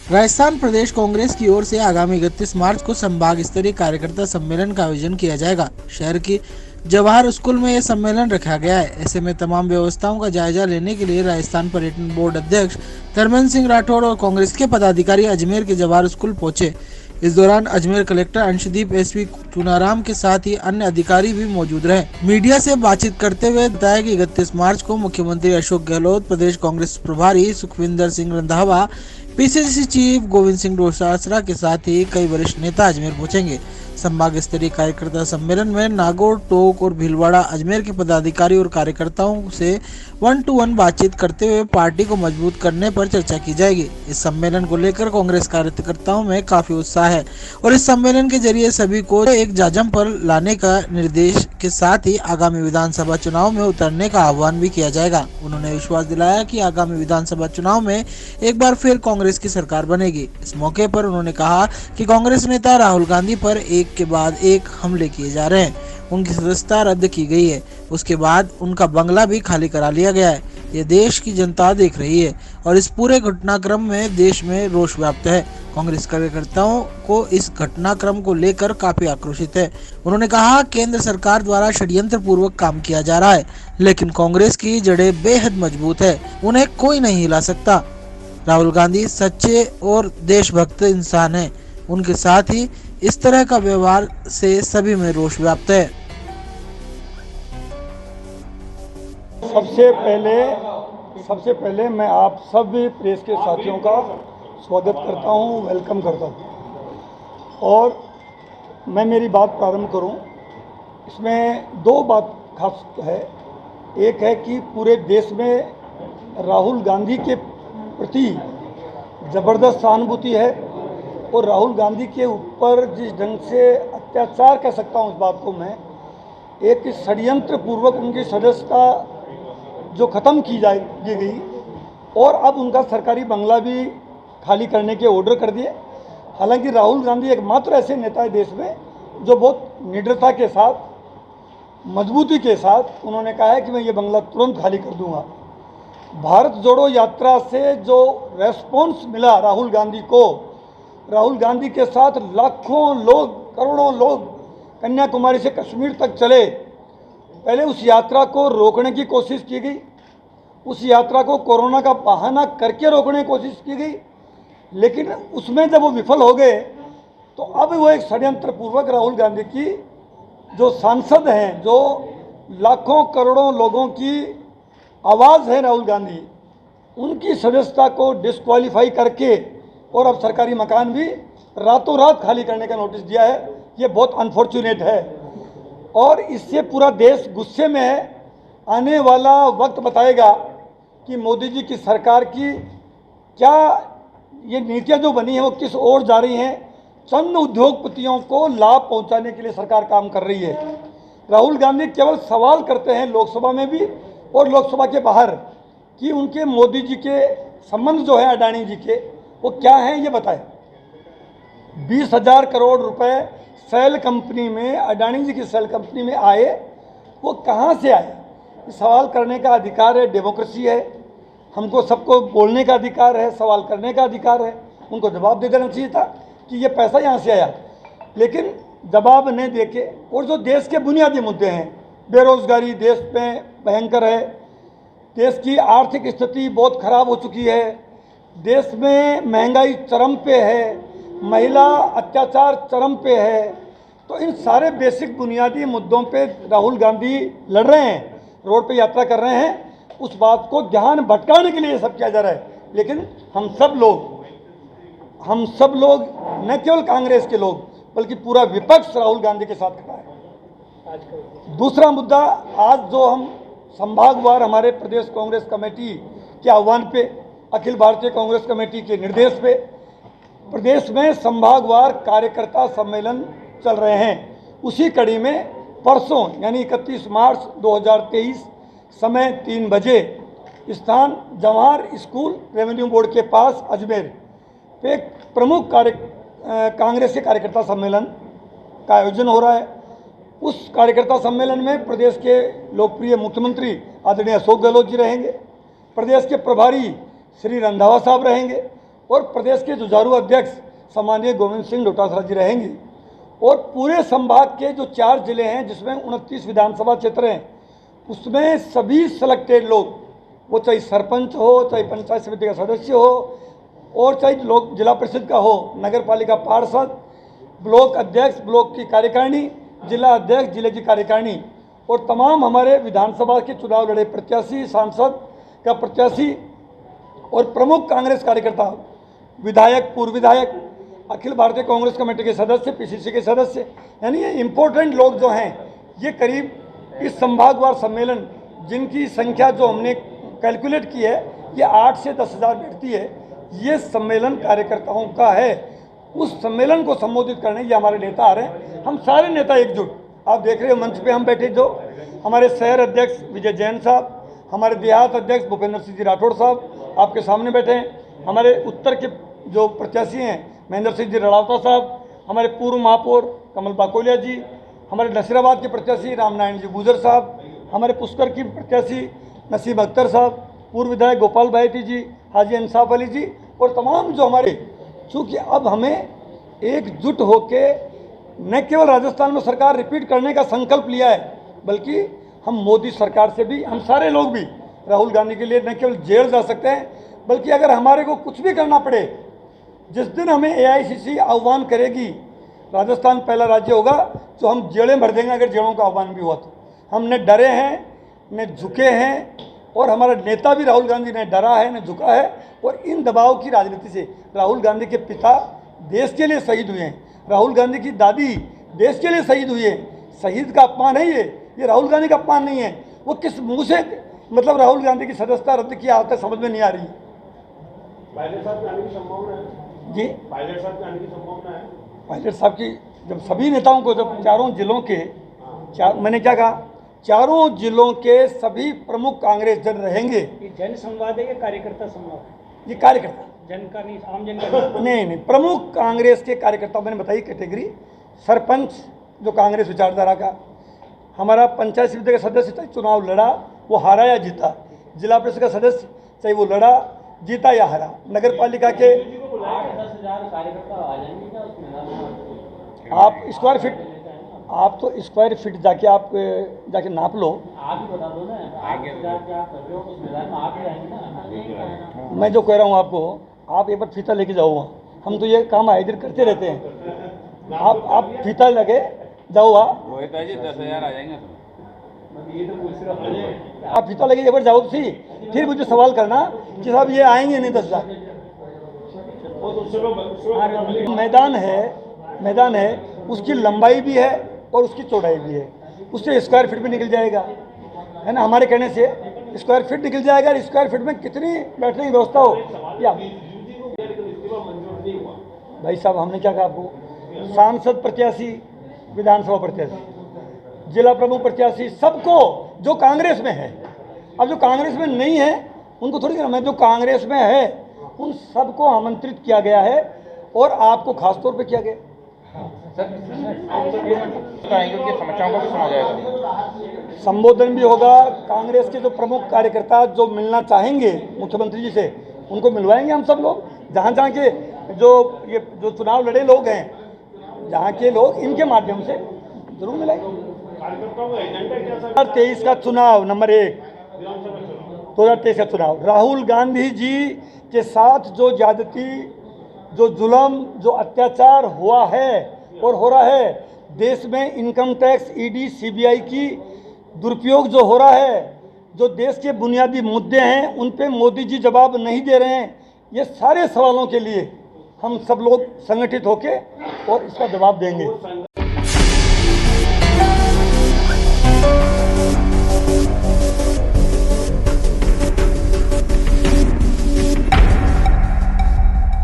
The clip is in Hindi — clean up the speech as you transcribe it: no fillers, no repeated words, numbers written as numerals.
राजस्थान प्रदेश कांग्रेस की ओर से आगामी 31 मार्च को संभाग स्तरीय कार्यकर्ता सम्मेलन का आयोजन किया जाएगा। शहर की जवाहर स्कूल में यह सम्मेलन रखा गया है। ऐसे में तमाम व्यवस्थाओं का जायजा लेने के लिए राजस्थान पर्यटन बोर्ड अध्यक्ष धर्मेंद्र सिंह राठौड़ और कांग्रेस के पदाधिकारी अजमेर के जवाहर स्कूल पहुंचे। इस दौरान अजमेर कलेक्टर अंशदीप एसपी चुनाराम के साथ ही अन्य अधिकारी भी मौजूद रहे। मीडिया से बातचीत करते हुए बताया कि 31 मार्च को मुख्यमंत्री अशोक गहलोत, प्रदेश कांग्रेस प्रभारी सुखविंदर सिंह रंधावा, पीसीसी चीफ गोविंद सिंह डोटासरा के साथ ही कई वरिष्ठ नेता अजमेर पहुंचेंगे। संभाग स्तरीय कार्यकर्ता सम्मेलन में नागौर, टोंक और भीलवाड़ा अजमेर के पदाधिकारी और कार्यकर्ताओं से 1-to-1 बातचीत करते हुए पार्टी को मजबूत करने पर चर्चा की जाएगी। इस सम्मेलन को लेकर कांग्रेस कार्यकर्ताओं में काफी उत्साह है और इस सम्मेलन के जरिए सभी को एक जाजम पर लाने का निर्देश के साथ ही आगामी विधानसभा चुनाव में उतरने का आह्वान भी किया जाएगा। उन्होंने विश्वास दिलाया कि आगामी विधानसभा चुनाव में एक बार फिर कांग्रेस की सरकार बनेगी। इस मौके पर उन्होंने कहा कि कांग्रेस नेता राहुल गांधी पर एक के बाद एक हमले किए जा रहे हैं। उनकी सदस्यता रद्द की गई है, उसके बाद उनका बंगला भी खाली करा लिया गया है। ये देश की जनता देख रही है और इस पूरे घटनाक्रम में देश में रोष व्याप्त है। कांग्रेस कार्यकर्ताओं को इस घटनाक्रम को लेकर काफी आक्रोशित है। उन्होंने कहा केंद्र सरकार द्वारा षड्यंत्र पूर्वक काम किया जा रहा है, लेकिन कांग्रेस की जड़ें बेहद मजबूत है, उन्हें कोई नहीं हिला सकता। राहुल गांधी सच्चे और देशभक्त इंसान हैं। उनके साथ ही इस तरह का व्यवहार से सभी में रोष व्याप्त है। सबसे पहले मैं आप सभी प्रेस के साथियों का स्वागत करता हूं, वेलकम करता हूं। और मैं मेरी बात प्रारंभ करूं, इसमें दो बात खास है। एक है कि पूरे देश में राहुल गांधी के प्रति ज़बरदस्त सहानुभूति है और राहुल गांधी के ऊपर जिस ढंग से अत्याचार कह सकता हूं इस बात को मैं, एक षड्यंत्र पूर्वक उनकी सदस्यता जो ख़त्म की गई और अब उनका सरकारी बंगला भी खाली करने के ऑर्डर कर दिए। हालांकि राहुल गांधी एकमात्र ऐसे नेता है देश में जो बहुत निडरता के साथ, मजबूती के साथ उन्होंने कहा है कि मैं ये बंगला तुरंत खाली कर दूंगा। भारत जोड़ो यात्रा से जो रेस्पॉन्स मिला राहुल गांधी को, राहुल गांधी के साथ लाखों लोग, करोड़ों लोग कन्याकुमारी से कश्मीर तक चले। पहले उस यात्रा को रोकने की कोशिश की गई, उस यात्रा को कोरोना का बहाना करके रोकने की कोशिश की गई, लेकिन उसमें जब वो विफल हो गए तो अब वो एक षड्यंत्र पूर्वक राहुल गांधी की जो सांसद हैं, जो लाखों करोड़ों लोगों की आवाज़ है राहुल गांधी, उनकी सदस्यता को डिस्क्वालीफाई करके और अब सरकारी मकान भी रातों रात खाली करने का नोटिस दिया है। ये बहुत अनफॉर्चुनेट है और इससे पूरा देश गुस्से में है। आने वाला वक्त बताएगा कि मोदी जी की सरकार की क्या ये नीतियाँ जो बनी हैं वो किस ओर जा रही हैं। चंद उद्योगपतियों को लाभ पहुंचाने के लिए सरकार काम कर रही है। राहुल गांधी केवल सवाल करते हैं लोकसभा में भी और लोकसभा के बाहर कि उनके मोदी जी के संबंध जो है अडानी जी के, वो क्या हैं ये बताएं। 20,000 करोड़ रुपए सेल कंपनी में, अडानी जी की सेल कंपनी में आए, वो कहाँ से आए? सवाल करने का अधिकार है, डेमोक्रेसी है, हमको सबको बोलने का अधिकार है, सवाल करने का अधिकार है। उनको जवाब दे देना चाहिए था कि ये पैसा यहाँ से आया, लेकिन जवाब नहीं देके। और जो देश के बुनियादी मुद्दे हैं, बेरोजगारी देश में भयंकर है, देश की आर्थिक स्थिति बहुत खराब हो चुकी है, देश में महंगाई चरम पे है, महिला अत्याचार चरम पे है, तो इन सारे बेसिक बुनियादी मुद्दों पे राहुल गांधी लड़ रहे हैं, रोड पे यात्रा कर रहे हैं। उस बात को ध्यान भटकाने के लिए ये सब किया जा रहा है, लेकिन हम सब लोग न केवल कांग्रेस के लोग बल्कि पूरा विपक्ष राहुल गांधी के साथ खड़ा है। दूसरा मुद्दा, आज जो हम संभागवार हमारे प्रदेश कांग्रेस कमेटी के आह्वान पे, अखिल भारतीय कांग्रेस कमेटी के निर्देश पे प्रदेश में संभागवार कार्यकर्ता सम्मेलन चल रहे हैं। उसी कड़ी में परसों यानी 31 मार्च 2023 समय 3 बजे स्थान जवाहर स्कूल रेवेन्यू बोर्ड के पास अजमेर पे एक प्रमुख कांग्रेस के कार्यकर्ता सम्मेलन का आयोजन हो रहा है। उस कार्यकर्ता सम्मेलन में प्रदेश के लोकप्रिय मुख्यमंत्री आदरणीय अशोक गहलोत जी रहेंगे, प्रदेश के प्रभारी श्री रंधावा साहब रहेंगे और प्रदेश के जुझारू अध्यक्ष सम्माननीय गोविंद सिंह डोटासरा जी रहेंगे। और पूरे संभाग के जो 4 जिले हैं जिसमें 29 विधानसभा क्षेत्र हैं, उसमें सभी सेलेक्टेड लोग, वो चाहे सरपंच हो, चाहे पंचायत समिति का सदस्य हो, और चाहे लोग जिला परिषद का हो, नगर पालिका पार्षद, ब्लॉक अध्यक्ष, ब्लॉक की कार्यकारिणी, जिला अध्यक्ष, जिले की कार्यकारिणी, और तमाम हमारे विधानसभा के चुनाव लड़े प्रत्याशी, सांसद का प्रत्याशी और प्रमुख कांग्रेस कार्यकर्ता, विधायक, पूर्व विधायक, अखिल भारतीय कांग्रेस कमेटी के सदस्य, पीसीसी के सदस्य, यानी ये इम्पोर्टेंट लोग जो हैं, ये करीब इस संभागवार सम्मेलन जिनकी संख्या जो हमने कैलकुलेट की है, ये 8 से 10 हज़ार बैठती है। ये सम्मेलन कार्यकर्ताओं का है। उस सम्मेलन को संबोधित करने ये हमारे नेता आ रहे हैं। हम सारे नेता एकजुट, आप देख रहे हो मंच पे हम बैठे, जो हमारे शहर अध्यक्ष विजय जैन साहब, हमारे देहात अध्यक्ष भूपेंद्र सिंह जी राठौड़ साहब आपके सामने बैठे हैं, हमारे उत्तर के जो प्रत्याशी हैं महेंद्र सिंह जी रड़ावता साहब, हमारे पूर्व महापौर कमल पाकोलिया जी, हमारे नसीराबाद के प्रत्याशी रामनारायण जी गुजर साहब, हमारे पुष्कर की प्रत्याशी नसीब अख्तर साहब, पूर्व विधायक गोपाल भाईटी जी, हाजी इंसाफ अली जी, और तमाम जो हमारे, चूँकि अब हमें एकजुट होके न केवल राजस्थान में सरकार रिपीट करने का संकल्प लिया है, बल्कि हम मोदी सरकार से भी, हम सारे लोग भी राहुल गांधी के लिए न केवल जेल जा सकते हैं, बल्कि अगर हमारे को कुछ भी करना पड़े, जिस दिन हमें एआईसीसी आह्वान करेगी, राजस्थान पहला राज्य होगा तो हम जेलें भर देंगे। अगर जेलों का आह्वान भी हुआ तो हम न डरे हैं न झुके हैं, और हमारा नेता भी राहुल गांधी ने डरा है न झुका है। और इन दबाव की राजनीति से, राहुल गांधी के पिता देश के लिए शहीद हुए हैं, राहुल गांधी की दादी देश के लिए शहीद हुई है। शहीद का अपमान है ये राहुल गांधी का अपमान नहीं है। वो किस मुंह से मतलब राहुल गांधी की सदस्यता रद्द किया आज तक समझ में नहीं आ रही। पायलट साहब के आने की संभावना है जी, पायलट साहब के आने की संभावना है। पायलट साहब की जब सभी नेताओं को, जब चारों जिलों के मैंने क्या कहा, चारों जिलों के सभी प्रमुख कांग्रेस जन रहेंगे। ये जन संवाद है या कार्यकर्ता संवाद है? ये कार्यकर्ता, जन का नहीं, आम जन का नहीं, प्रमुख कांग्रेस के कार्यकर्ता मैंने बताई कैटेगरी। सरपंच जो कांग्रेस विचारधारा का, हमारा पंचायत समिति का सदस्य चाहे चुनाव लड़ा वो हारा या जीता, जिला परिषद का सदस्य चाहे वो लड़ा जीता या हारा, नगर पालिका के 8-10 हज़ार कार्यकर्ता आ जाएंगे क्या उस मैदान में? आप स्क्वायर फीट, आप तो स्क्वायर फीट जाके नाप लो। आप ही बता दो ना, 8,000 क्या कर रहे हो उस मैदान में? आप ही आएंगे ना? मैं जो कह रहा हूँ आपको, आप एक बार फीता लेके जाओ वहाँ, हम तो ये काम आए दिन करते रहते हैं। आप फीता लगे जाओ वहाँ, रोहित भाई जी 10,000 आ जाएंगे। ये तो पूछ रहे हो। आप फीता लगे एक बार जाओ सी, फिर मुझे सवाल करना कि साहब ये आएंगे नहीं 10,000। मैदान है, उसकी लंबाई भी है और उसकी चौड़ाई भी है, उससे स्क्वायर फीट भी निकल जाएगा, है ना। हमारे कहने से स्क्वायर फीट निकल जाएगा। और स्क्वायर फीट में कितनी बैठने की व्यवस्था हो, या भाई साहब हमने क्या कहा आपको, सांसद प्रत्याशी, विधानसभा प्रत्याशी, जिला प्रमुख प्रत्याशी, सबको जो कांग्रेस में है। अब जो कांग्रेस में नहीं है उनको थोड़ी करना, जो कांग्रेस में है उन सबको आमंत्रित किया गया है, और आपको खास तौर पे किया गया। समस्याओं को भी सुना जाएगा, संबोधन भी होगा। कांग्रेस के जो प्रमुख कार्यकर्ता जो मिलना चाहेंगे मुख्यमंत्री जी से, उनको मिलवाएंगे हम सब लोग। जहाँ के जो चुनाव लड़े लोग हैं, जहाँ के लोग, इनके माध्यम से जरूर मिलेंगे। 2023 का चुनाव नंबर 1, 2023 का चुनाव, राहुल गांधी जी के साथ जो ज्यादती, जो जुल्म, जो अत्याचार हुआ है और हो रहा है, देश में इनकम टैक्स, ईडी, सीबीआई की दुरुपयोग जो हो रहा है, जो देश के बुनियादी मुद्दे हैं उन पे मोदी जी जवाब नहीं दे रहे हैं, ये सारे सवालों के लिए हम सब लोग संगठित होकर और इसका जवाब देंगे।